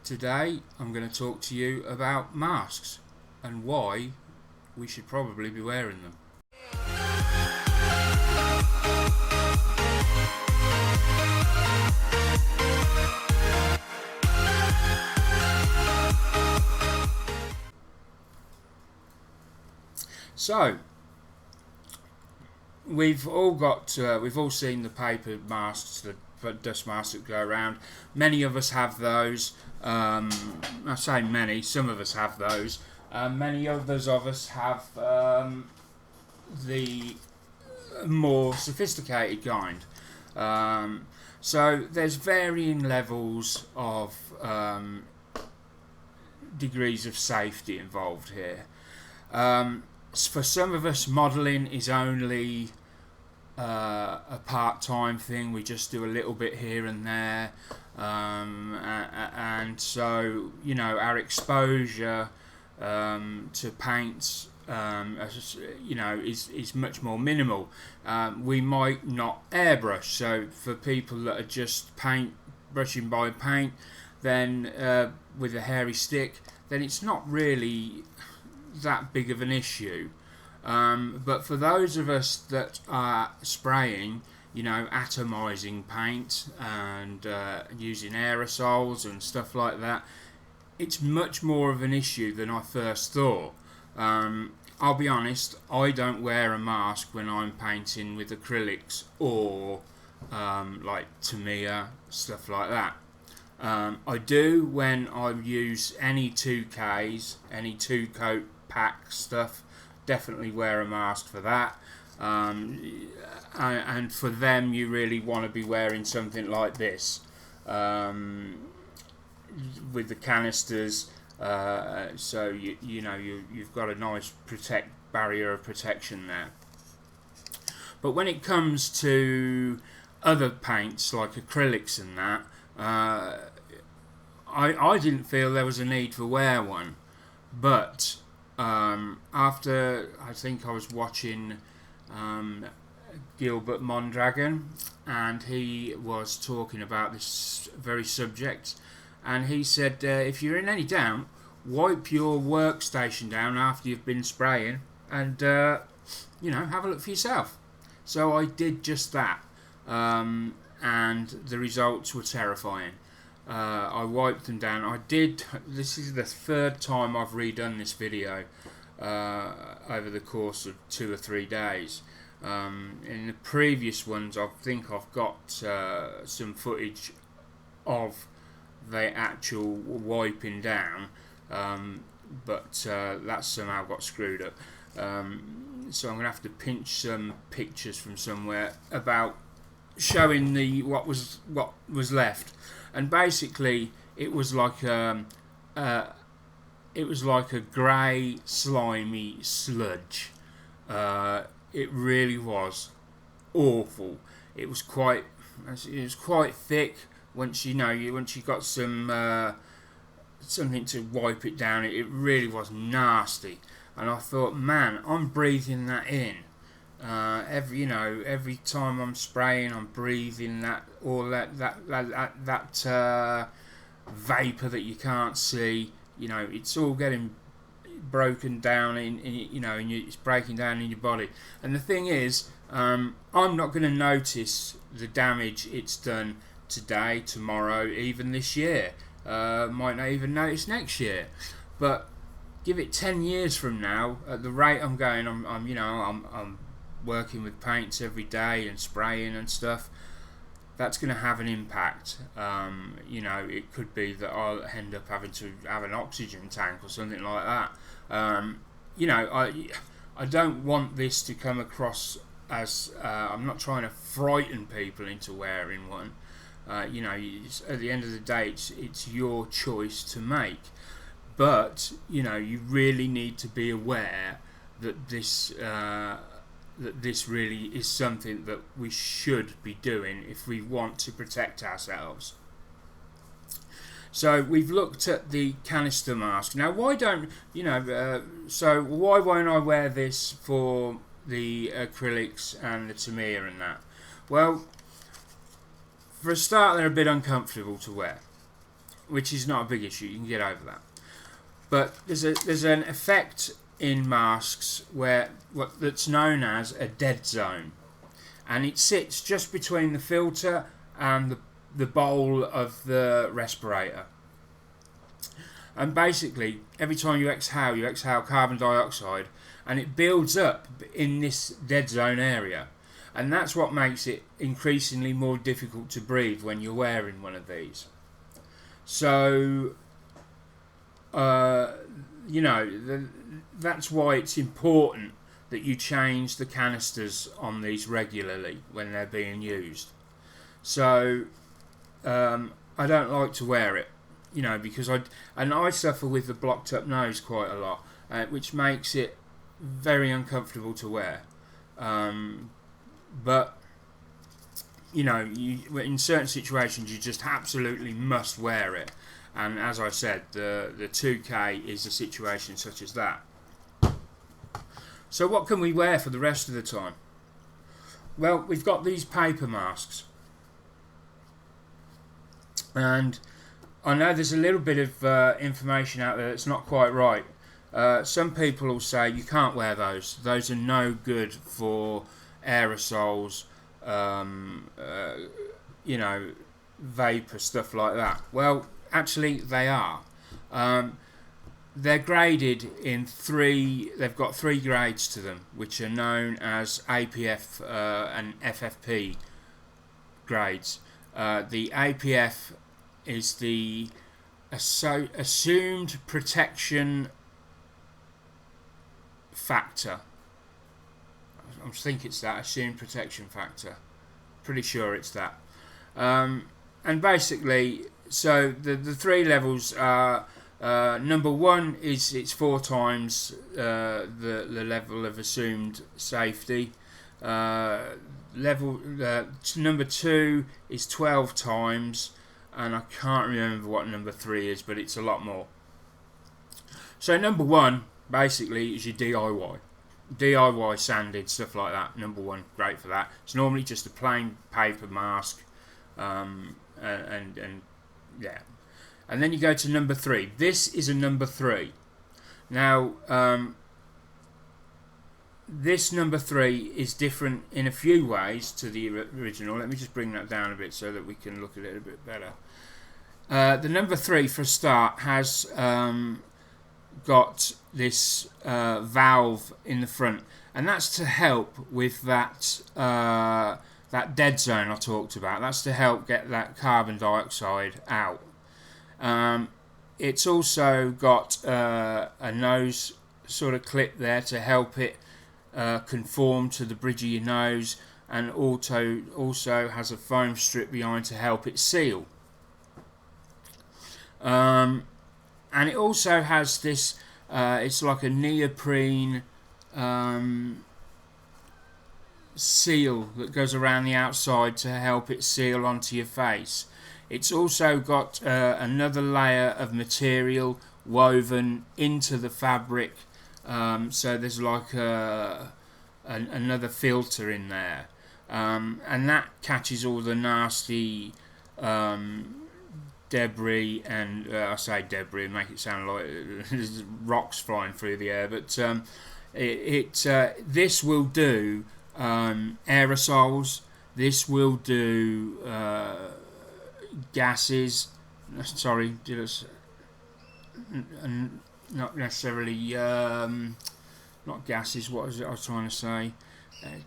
Today I'm going to talk to you about masks and why we should probably be wearing them. So we've all seen the paper masks, the dust masks that go around. Many of us have those. I say many. Some of us have those. Many others of us have the more sophisticated kind. So there's varying levels of degrees of safety involved here. For some of us, modelling is only a part-time thing. We just do a little bit here and there, and so our exposure to paints is much more minimal. We might not airbrush, so for people that are just brushing by paint, then with a hairy stick, then it's not really that big of an issue. But for those of us that are spraying, atomizing paint and using aerosols and stuff like that, it's much more of an issue than I first thought. I'll be honest, I don't wear a mask when I'm painting with acrylics or like Tamiya, stuff like that. I do when I use any 2Ks, any 2-coat pack stuff. Definitely wear a mask for that. And for them, you really want to be wearing something like this with the canisters. So you've got a nice barrier of protection there. But when it comes to other paints like acrylics and that, I didn't feel there was a need to wear one. But after I think I was watching Gilbert Mondragon, and he was talking about this very subject, and he said if you're in any doubt, wipe your workstation down after you've been spraying and have a look for yourself. So I did just that, and the results were terrifying. I wiped them down. This is the third time I've redone this video over the course of 2 or 3 days. In the previous ones, I think I've got some footage of the actual wiping down, but that somehow got screwed up. So I'm going to have to pinch some pictures from somewhere about showing what was left. And basically, it was like a grey, slimy sludge. It really was awful. It was quite thick. Once you got some something to wipe it down, it really was nasty. And I thought, man, I'm breathing that in. Every time I'm spraying, I'm breathing that vapor that you can't see. It's all getting broken down it's breaking down in your body. And the thing is, I'm not going to notice the damage it's done today, tomorrow, even this year. Might not even notice next year. But give it 10 years from now, at the rate I'm going, I'm working with paints every day and spraying and stuff, that's going to have an impact. It could be that I'll end up having to have an oxygen tank or something like that. I don't want this to come across as I'm not trying to frighten people into wearing one. At the end of the day, it's your choice to make. But you really need to be aware that this really is something that we should be doing if we want to protect ourselves. So we've looked at the canister mask. Now, why won't I wear this for the acrylics and the Tamiya and that? Well, for a start, they're a bit uncomfortable to wear. which is not a big issue. You can get over that. But there's an effect in masks that's known as a dead zone, and it sits just between the filter and the bowl of the respirator. And basically, every time you exhale carbon dioxide, and it builds up in this dead zone area. And that's what makes it increasingly more difficult to breathe when you're wearing one of these. So, that's why it's important that you change the canisters on these regularly when they're being used. So, I don't like to wear it, because I suffer with the blocked up nose quite a lot, which makes it very uncomfortable to wear. But in certain situations you just absolutely must wear it, and as I said, the 2K is a situation such as that. So what can we wear for the rest of the time? Well, we've got these paper masks, and I know there's a little bit of information out there that's not quite right. Some people will say you can't wear those. Those are no good for aerosols, vapor, stuff like that. Well, actually they are. They're graded in three. They've got 3 grades to them, which are known as APF and FFP grades. The APF is the assumed protection factor. I think it's that, assumed protection factor. Pretty sure it's that. And basically, so the 3 levels are, number 1 is it's 4 times the level of assumed safety. Number 2 is 12 times, and I can't remember what number 3 is, but it's a lot more. So number 1 basically is your DIY sanded, stuff like that. Number 1, great for that. It's normally just a plain paper mask, and yeah. And then you go to number 3. This is a number 3. Now, this number 3 is different in a few ways to the original. Let me just bring that down a bit so that we can look at it a bit better. The number 3, for a start, has got this valve in the front, and that's to help with that dead zone I talked about. That's to help get that carbon dioxide out. It's also got a nose sort of clip there to help it conform to the bridge of your nose, and also has a foam strip behind to help it seal. And it also has this, it's like a neoprene seal that goes around the outside to help it seal onto your face. It's also got another layer of material woven into the fabric, so there's like another filter in there, and that catches all the nasty debris, and I say debris and make it sound like there's rocks flying through the air, but this will do aerosols, this will do gases, sorry, not necessarily not gases, what was it I was trying to say,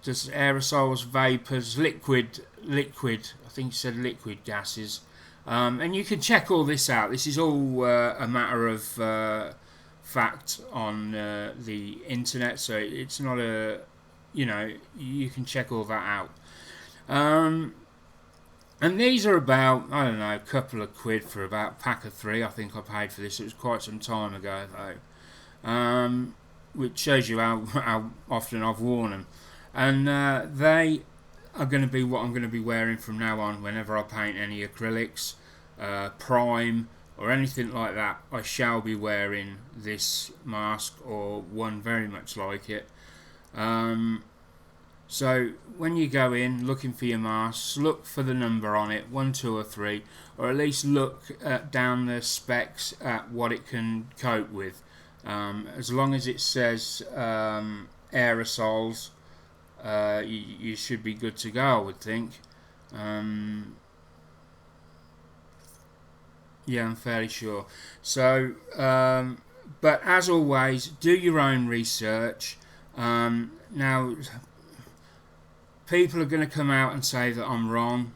just aerosols, vapours, liquid, I think it said liquid gases. And you can check all this out. This is all a matter of fact on the internet, so it's not a, you can check all that out. And these are about, I don't know, a couple of quid for about a pack of 3. I think I paid for this. It was quite some time ago though, which shows you how often I've worn them. And they are going to be what I'm going to be wearing from now on. Whenever I paint any acrylics, prime or anything like that, I shall be wearing this mask or one very much like it. So when you go in looking for your masks, look for the number on it, 1, 2 or 3, or at least look down the specs at what it can cope with. As long as it says aerosols, you should be good to go, I would think. Yeah, I'm fairly sure. So, but as always, do your own research. Now, people are going to come out and say that I'm wrong,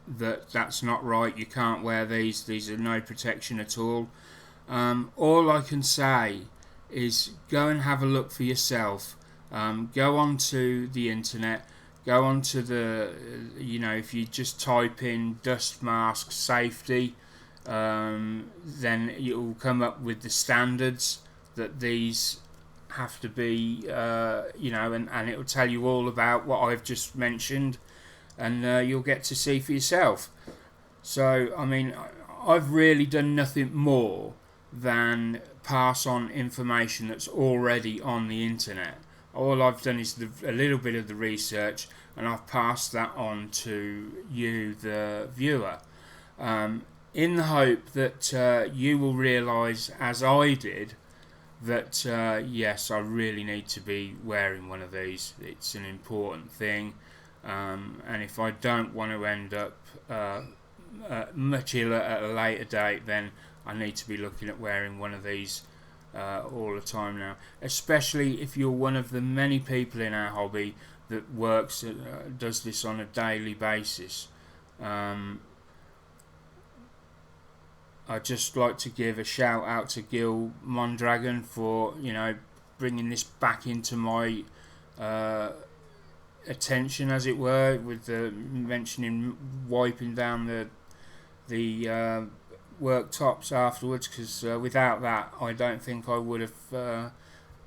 that's not right, you can't wear these are no protection at all. All I can say is go and have a look for yourself. Go onto the internet, go onto if you just type in dust mask safety, then it will come up with the standards that these have to be, and it will tell you all about what I've just mentioned, and you'll get to see for yourself. So, I mean, I've really done nothing more than pass on information that's already on the internet. All I've done is a little bit of the research, and I've passed that on to you, the viewer, in the hope that you will realise, as I did, that yes, I really need to be wearing one of these. It's an important thing, and if I don't want to end up much iller at a later date, then I need to be looking at wearing one of these all the time now, especially if you're one of the many people in our hobby that does this on a daily basis. I'd just like to give a shout out to Gil Mondragon for bringing this back into my attention, as it were, with the mentioning wiping down the worktops afterwards, because without that I don't think I would have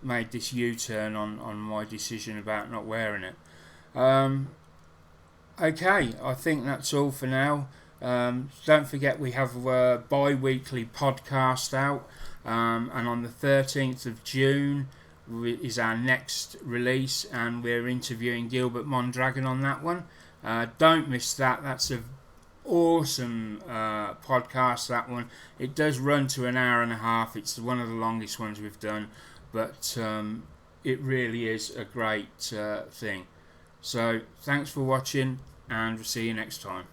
made this U-turn on my decision about not wearing it. Okay, I think that's all for now. Don't forget we have a bi-weekly podcast out, and on the 13th of June is our next release, and we're interviewing Gilbert Mondragon on that one. Don't miss that. That's a awesome podcast, that one. It does run to an hour and a half. It's one of the longest ones we've done, but it really is a great thing. So thanks for watching, and we'll see you next time.